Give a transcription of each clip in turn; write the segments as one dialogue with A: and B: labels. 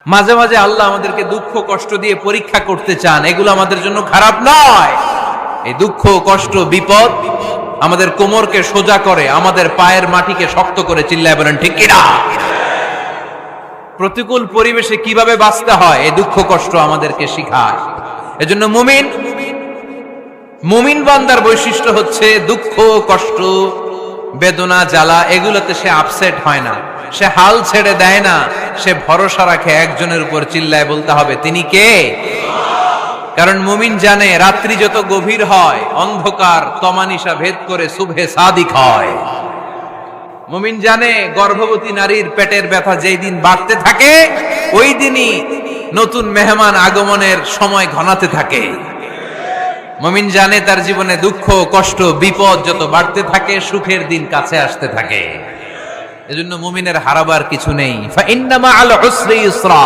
A: মাঝে মাঝে আল্লাহ আমাদেরকে দুঃখ কষ্ট দিয়ে পরীক্ষা করতে চান, এগুলো আমাদের জন্য খারাপ নয়। এই দুঃখ কষ্ট বিপদ আমাদের কোমরকে সোজা করে, আমাদের পায়ের মাটিকে শক্ত করে। চিল্লায় বলেন ঠিক কিনা? প্রতিকূল পরিবেশে কিভাবে বাঁচতে হয় এই দুঃখ কষ্ট আমাদেরকে শিখায়। এজন্য মুমিন বান্দার বৈশিষ্ট্য হচ্ছে দুঃখ কষ্ট বেদনা জ্বালা এগুলোতে সে আপসেট হয় না, সে হাল ছেড়ে দেয় না, সে ভরসা রাখে একজনের উপর। চিল্লায় বলতে হবে তিনি কে? কারণ মুমিন জানে রাত্রি যত গভীর হয় অন্ধকার তমানিসা ভেদ করে সুবহে সাদিক হয়। মুমিন জানে গর্ভবতী নারীর পেটের ব্যথা যেই দিন বাড়তে থাকে ওই দিনই নতুন মেহমান আগমনের সময় ঘনাতে থাকে। মুমিন জানে তার জীবনে দুঃখ কষ্ট বিপদ যত বাড়তে থাকে সুখের দিন কাছে আসতে থাকে। এজন্য মুমিনের হারাবার কিছু নেই। ইন্না মাআল উসরি ইউসরা,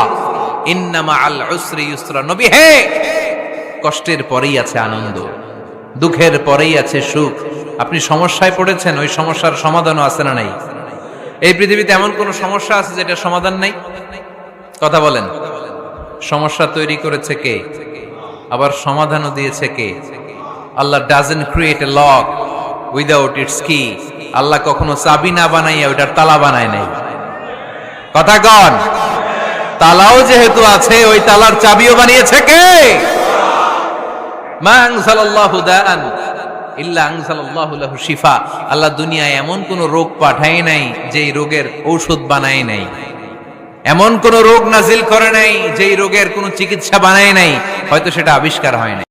A: ইন্না মাআল উসরি ইউসরা। নবী হে, কষ্টের পরেই আছে আনন্দ, দুঃখের পরেই আছে সুখ। আপনি সমস্যায় পড়েছেন, ওই সমস্যার সমাধানও আছে না নাই? এই পৃথিবীতে এমন কোন সমস্যা আছে যেটা সমাধান নাই? কথা বলেন। সমস্যা তৈরি করেছে কে? আবার সমাধানও দিয়েছে কে? Allah doesn't create a lock without its key. Allah কখনো চাবি না বানাইয়া ওইটার তালা বানায় নাই। কথা কন। তালাও যেহেতু আছে ওই তালার চাবিও বানিয়েছে কে? মা আনজালাল্লাহু দাআন ইল্লা আনজালাল্লাহু লাহু শিফা। আল্লাহ দুনিয়ায় এমন কোন রোগ পাঠায় নাই যেই রোগের ঔষধ বানায় নাই, এমন কোন রোগ নাজিল করে নাই যেই রোগের কোন চিকিৎসা বানায় নাই, হয়তো সেটা আবিষ্কার হয় নাই।